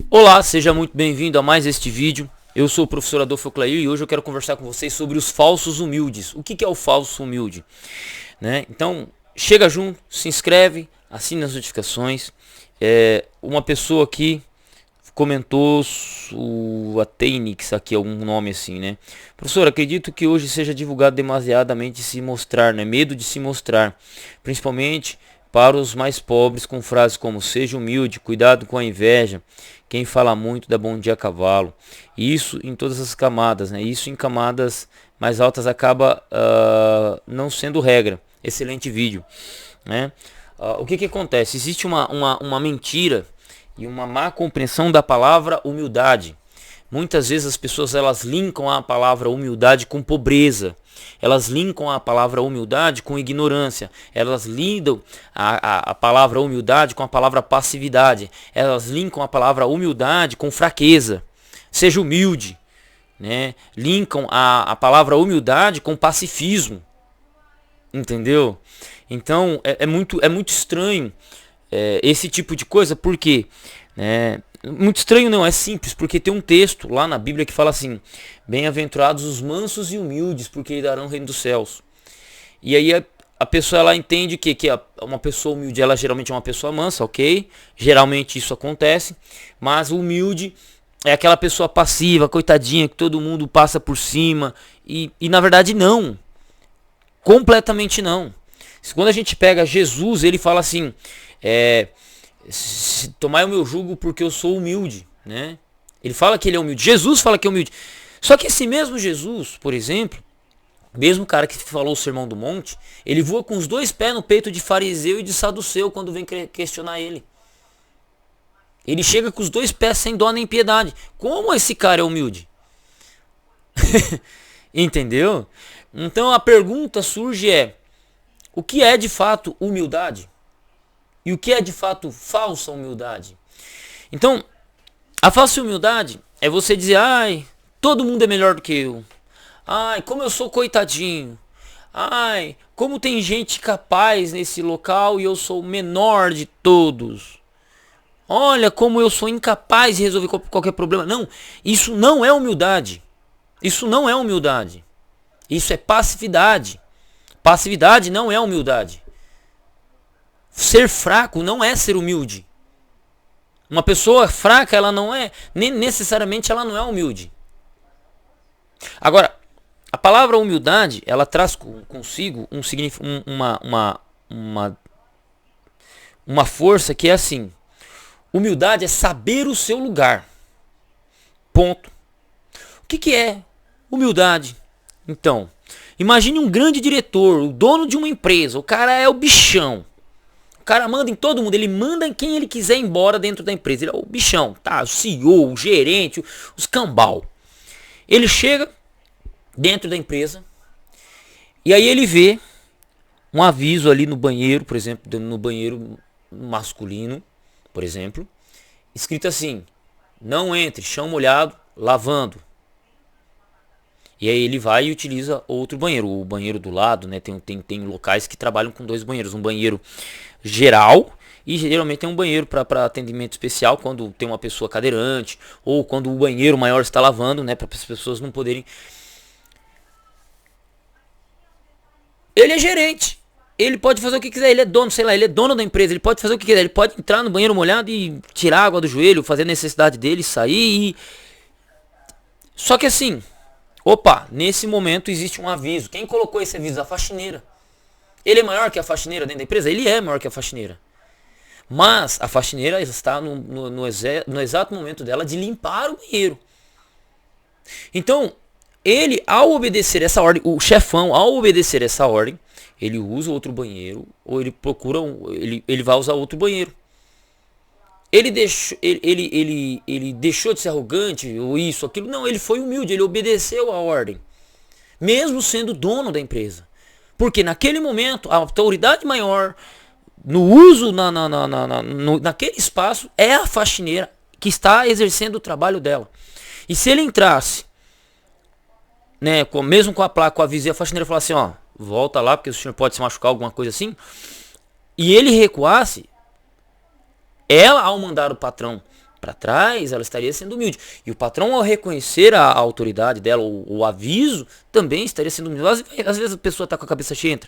Olá, seja muito bem-vindo a mais este vídeo. Eu sou o professor Adolfo Clair e hoje eu quero conversar com vocês sobre os falsos humildes. O que é o falso humilde? Então, chega junto, se inscreve, assine as notificações. Uma pessoa aqui comentou o Ateinix, aqui algum nome assim, né? Professor, acredito que hoje seja divulgado demasiadamente se mostrar, né? Medo de se mostrar, principalmente para os mais pobres, com frases como seja humilde, cuidado com a inveja, quem fala muito dá bom dia a cavalo. Isso em todas as camadas, né? Isso em camadas mais altas acaba não sendo regra. Excelente vídeo, né? O que acontece? Existe uma mentira e uma má compreensão da palavra humildade. Muitas vezes as pessoas elas linkam a palavra humildade com pobreza. Elas linkam a palavra humildade com ignorância. Elas lidam a palavra humildade com a palavra passividade. Elas linkam a palavra humildade com fraqueza. Seja humilde, né? Linkam a palavra humildade com pacifismo. Entendeu? Então é muito estranho esse tipo de coisa, porque muito estranho não, é simples, porque tem um texto lá na Bíblia que fala assim: bem-aventurados os mansos e humildes, porque darão o reino dos céus. E aí a pessoa ela entende que uma pessoa humilde ela geralmente é uma pessoa mansa, ok? Geralmente isso acontece, mas o humilde é aquela pessoa passiva, coitadinha, que todo mundo passa por cima, e na verdade não, completamente não. Quando a gente pega Jesus, ele fala assim: tomai o meu jugo porque eu sou humilde, né? Ele fala que ele é humilde. Jesus fala que é humilde. Só que esse mesmo Jesus, por exemplo, mesmo cara que falou o Sermão do Monte, ele voa com os dois pés no peito de fariseu e de saduceu quando vem questionar ele. Ele chega com os dois pés sem dó nem piedade. Como esse cara é humilde? Entendeu? Então a pergunta surge o que é de fato humildade? E o que é de fato falsa humildade? Então, a falsa humildade é você dizer: ai, todo mundo é melhor do que eu. Ai, como eu sou coitadinho. Ai, como tem gente capaz nesse local e eu sou o menor de todos. Olha como eu sou incapaz de resolver qualquer problema. Não, isso não é humildade. Isso não é humildade. Isso é passividade. Passividade não é humildade. Ser fraco não é ser humilde. Uma pessoa fraca, ela não é, nem necessariamente ela não é humilde. Agora, a palavra humildade, ela traz consigo uma força que é assim: humildade é saber o seu lugar. Ponto. O que é humildade? Então, imagine um grande diretor, o dono de uma empresa, o cara é o bichão. O cara manda em todo mundo, ele manda em quem ele quiser embora dentro da empresa. Ele é o bichão, tá? O CEO, o gerente, os cambal. Ele chega dentro da empresa e aí ele vê um aviso ali no banheiro, por exemplo, no banheiro masculino, por exemplo, escrito assim: não entre, chão molhado, lavando. E aí ele vai e utiliza outro banheiro, o banheiro do lado, né? Tem locais que trabalham com dois banheiros, um banheiro geral e geralmente tem um banheiro para atendimento especial quando tem uma pessoa cadeirante ou quando o banheiro maior está lavando, né? Para as pessoas não poderem. Ele é gerente. Ele pode fazer o que quiser, ele é dono, sei lá, ele é dono da empresa, ele pode fazer o que quiser, ele pode entrar no banheiro molhado e tirar a água do joelho, fazer a necessidade dele, sair e... Só que assim, opa, nesse momento existe um aviso. Quem colocou esse aviso? A faxineira. Ele é maior que a faxineira dentro da empresa? Ele é maior que a faxineira. Mas a faxineira está no exato momento dela de limpar o banheiro. Então, ele, ao obedecer essa ordem, o chefão, ao obedecer essa ordem, ele usa outro banheiro, ou ele procura, ele vai usar outro banheiro. Ele deixou de ser arrogante, ou isso, aquilo. Não, ele foi humilde, ele obedeceu a ordem. Mesmo sendo dono da empresa. Porque naquele momento, a autoridade maior, no uso, naquele espaço, é a faxineira que está exercendo o trabalho dela. E se ele entrasse, né, mesmo com a placa, com a aviso, a faxineira falasse assim: ó, volta lá, porque o senhor pode se machucar, alguma coisa assim. E ele recuasse, ela, ao mandar o patrão para trás, ela estaria sendo humilde. E o patrão, ao reconhecer a autoridade dela, o aviso, também estaria sendo humilde. Às vezes a pessoa está com a cabeça cheia.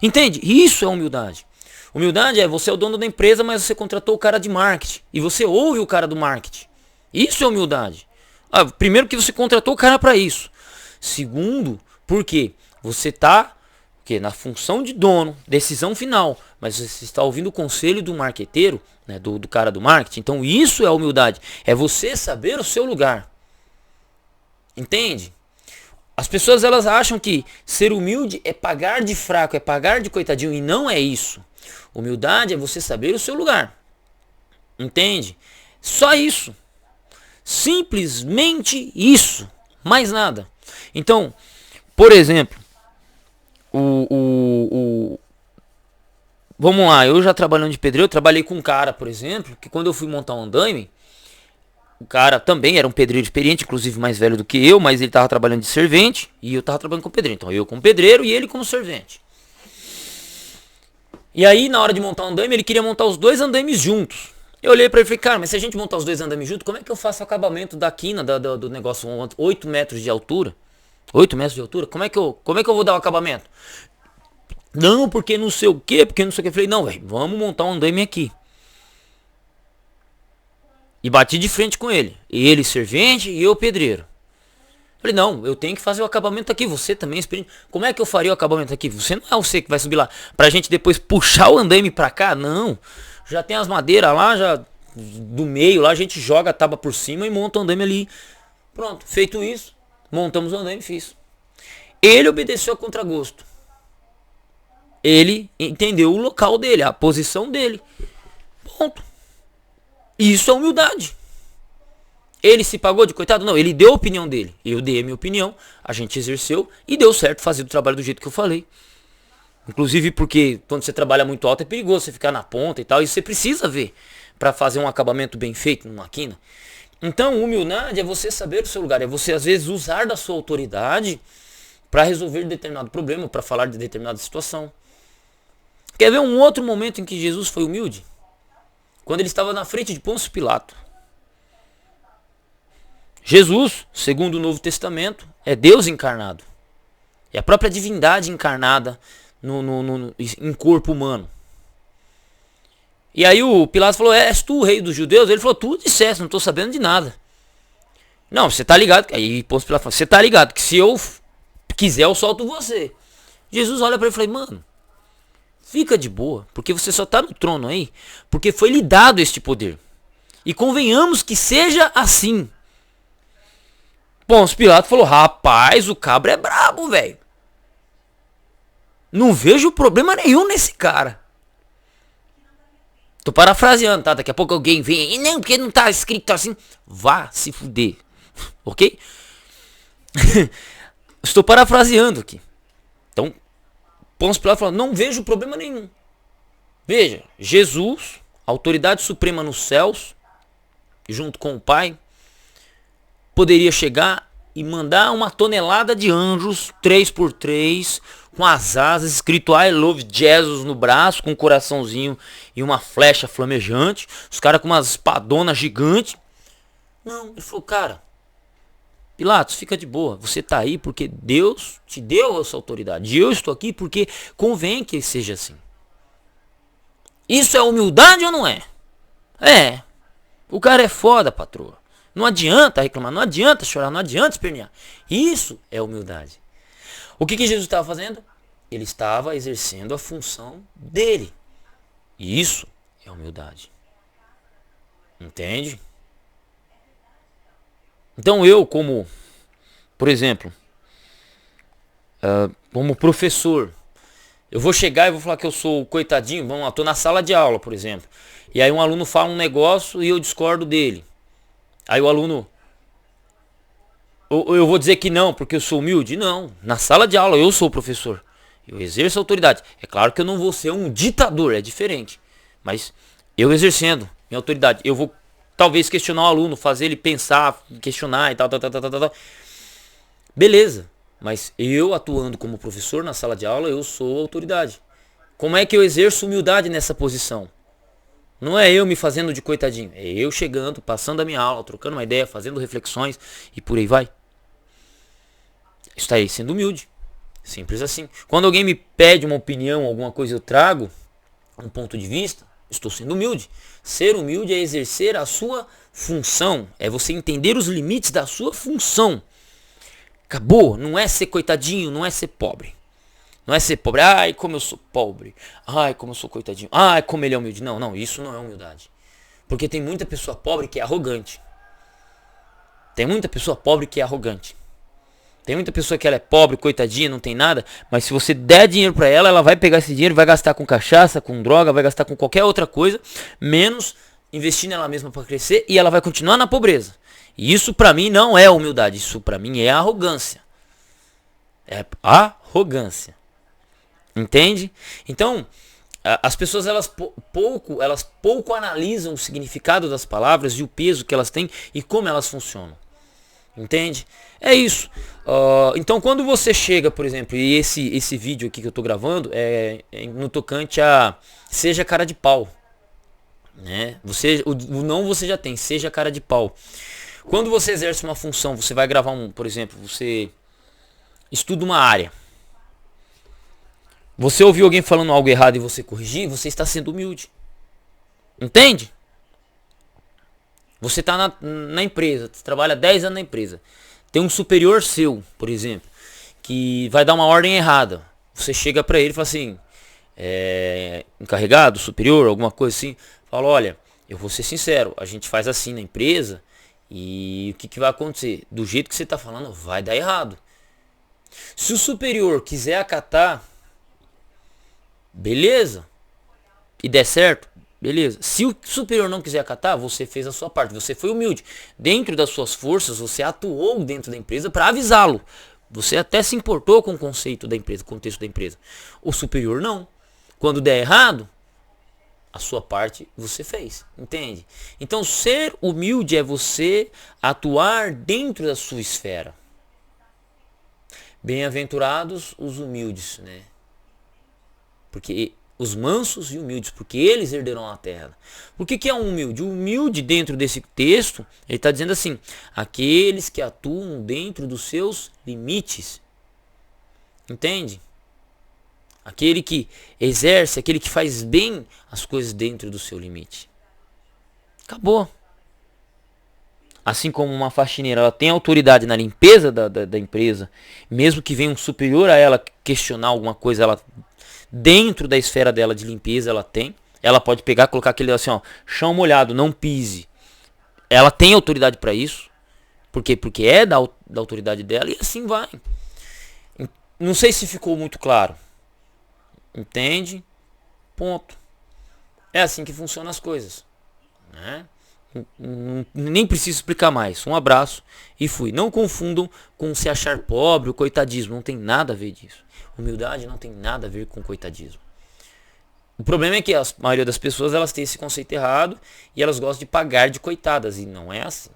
Entende? Isso é humildade. Humildade é você é o dono da empresa, mas você contratou o cara de marketing. E você ouve o cara do marketing. Isso é humildade. Primeiro que você contratou o cara para isso. Segundo, porque você está na função de dono, decisão final, mas você está ouvindo o conselho do marqueteiro, né, do cara do marketing. Então isso é humildade. É você saber o seu lugar. Entende? As pessoas elas acham que ser humilde é pagar de fraco, é pagar de coitadinho, e não é isso. Humildade é você saber o seu lugar. Entende? Só isso. Simplesmente isso. Mais nada. Então, por exemplo, vamos lá, eu já trabalhando de pedreiro, eu trabalhei com um cara, por exemplo, que quando eu fui montar um andaime, o cara também era um pedreiro experiente, inclusive mais velho do que eu, mas ele tava trabalhando de servente e eu tava trabalhando como pedreiro. Então eu como pedreiro e ele como servente. E aí, na hora de montar um andaime, ele queria montar os dois andaimes juntos. Eu olhei pra ele e falei, cara, mas se a gente montar os dois andames juntos, como é que eu faço o acabamento da quina do negócio? 8 metros de altura. 8 metros de altura? Como é que eu vou dar o acabamento? Não, porque não sei o que, porque não sei o que. Eu falei, não, velho, vamos montar um andaime aqui. E bati de frente com ele. Ele servente e eu pedreiro. Falei, não, eu tenho que fazer o acabamento aqui. Você também é experiente. Como é que eu faria o acabamento aqui? Você não é você que vai subir lá pra gente depois puxar o andaime pra cá? Não. Já tem as madeiras lá, já do meio lá, a gente joga a tábua por cima e monta o andaime ali. Pronto, feito isso, montamos o andaime e fiz. Ele obedeceu a contragosto. Ele entendeu o local dele, a posição dele. Ponto. Isso é humildade. Ele se pagou de coitado? Não, ele deu a opinião dele. Eu dei a minha opinião, a gente exerceu e deu certo fazer o trabalho do jeito que eu falei. Inclusive porque quando você trabalha muito alto é perigoso você ficar na ponta e tal. E você precisa ver para fazer um acabamento bem feito numa quina. Então humildade é você saber o seu lugar. É você às vezes usar da sua autoridade para resolver determinado problema, para falar de determinada situação. Quer ver um outro momento em que Jesus foi humilde? Quando ele estava na frente de Pôncio Pilato. Jesus, segundo o Novo Testamento, é Deus encarnado. É a própria divindade encarnada em corpo humano. E aí o Pilatos falou, és tu o rei dos judeus? Ele falou, tu disseste, não estou sabendo de nada. Não, você tá ligado. Aí Pôncio Pilatos falou, você tá ligado que se eu quiser eu solto você. Jesus olha para ele e fala, mano, fica de boa, porque você só tá no trono aí, porque foi lhe dado este poder. E convenhamos que seja assim. Pôncio Pilatos falou, rapaz, o cabra é brabo, velho. Não vejo problema nenhum nesse cara. Tô parafraseando, tá? Daqui a pouco alguém vem. Não, porque não tá escrito assim. Vá se fuder. Ok? Estou parafraseando aqui. Então, Pôncio Pilatos falou, não vejo problema nenhum. Veja, Jesus, autoridade suprema nos céus, junto com o Pai, poderia chegar e mandar uma tonelada de anjos, 3x3, com as asas, escrito I love Jesus no braço, com um coraçãozinho e uma flecha flamejante, os caras com umas espadonas gigantes. Não, ele falou, cara, Pilatos, fica de boa, você tá aí porque Deus te deu essa autoridade, e eu estou aqui porque convém que seja assim. Isso é humildade ou não é? É, o cara é foda, patroa. Não adianta reclamar, não adianta chorar, não adianta espernear. Isso é humildade. O que Jesus estava fazendo? Ele estava exercendo a função dele. E isso é humildade. Entende? Então eu, como, por exemplo, como professor, eu vou chegar e vou falar que eu sou coitadinho, vamos lá, estou na sala de aula, por exemplo. E aí um aluno fala um negócio e eu discordo dele. Aí o aluno, eu vou dizer que não, porque eu sou humilde? Não, na sala de aula eu sou o professor. Eu exerço a autoridade. É claro que eu não vou ser um ditador, é diferente. Mas eu exercendo minha autoridade, eu vou talvez questionar o aluno, fazer ele pensar, questionar e tal. Beleza, mas eu atuando como professor na sala de aula, eu sou a autoridade. Como é que eu exerço humildade nessa posição? Não é eu me fazendo de coitadinho. É eu chegando, passando a minha aula, trocando uma ideia, fazendo reflexões e por aí vai. Estarei sendo humilde. Simples assim. Quando alguém me pede uma opinião, alguma coisa eu trago um ponto de vista, estou sendo humilde. Ser humilde é exercer a sua função. É você entender os limites da sua função. Acabou. Não é ser coitadinho, não é ser pobre. Não é ser pobre. Ai, como eu sou pobre. Ai, como eu sou coitadinho. Ai, como ele é humilde. Não, não, isso não é humildade. Porque tem muita pessoa pobre que é arrogante. Tem muita pessoa pobre que é arrogante. Tem muita pessoa que ela é pobre, coitadinha, não tem nada, mas se você der dinheiro pra ela, ela vai pegar esse dinheiro, vai gastar com cachaça, com droga, vai gastar com qualquer outra coisa, menos investir nela mesma pra crescer, e ela vai continuar na pobreza. E isso pra mim não é humildade, isso pra mim é arrogância. É arrogância. Entende? Então, as pessoas elas pouco analisam o significado das palavras e o peso que elas têm e como elas funcionam. Entende? É isso. Então quando você chega, por exemplo, e esse vídeo aqui que eu tô gravando é no tocante a seja cara de pau, né? O não você já tem, seja cara de pau. Quando você exerce uma função, você vai gravar por exemplo, você estuda uma área. Você ouviu alguém falando algo errado e você corrigir, você está sendo humilde. Entende? Você está na empresa, você trabalha 10 anos na empresa. Tem um superior seu, por exemplo, que vai dar uma ordem errada. Você chega para ele e fala assim, encarregado, superior, alguma coisa assim. Fala, olha, eu vou ser sincero, a gente faz assim na empresa e o que vai acontecer? Do jeito que você está falando, vai dar errado. Se o superior quiser acatar, beleza, e der certo, beleza. Se o superior não quiser acatar, você fez a sua parte. Você foi humilde. Dentro das suas forças, você atuou dentro da empresa para avisá-lo. Você até se importou com o conceito da empresa, contexto da empresa. O superior não. Quando der errado, a sua parte você fez. Entende? Então ser humilde é você atuar dentro da sua esfera. Bem-aventurados os humildes, né? Porque os mansos e humildes, porque eles herderão a terra. Por que é um humilde? O humilde dentro desse texto, ele está dizendo assim, aqueles que atuam dentro dos seus limites. Entende? Aquele que exerce, aquele que faz bem as coisas dentro do seu limite. Acabou. Assim como uma faxineira, ela tem autoridade na limpeza da empresa, mesmo que venha um superior a ela questionar alguma coisa, ela dentro da esfera dela de limpeza ela tem. Ela pode pegar, colocar aquele assim, ó, chão molhado, não pise. Ela tem autoridade para isso. Por quê? Porque é da autoridade dela e assim vai. Não sei se ficou muito claro. Entende? Ponto. É assim que funcionam as coisas, né? Nem preciso explicar mais. Um abraço e fui. Não confundam com se achar pobre ou coitadismo. Não tem nada a ver disso. Humildade não tem nada a ver com coitadismo. O problema é que a maioria das pessoas elas têm esse conceito errado e elas gostam de pagar de coitadas. E não é assim.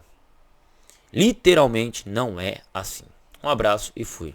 Literalmente não é assim. Um abraço e fui.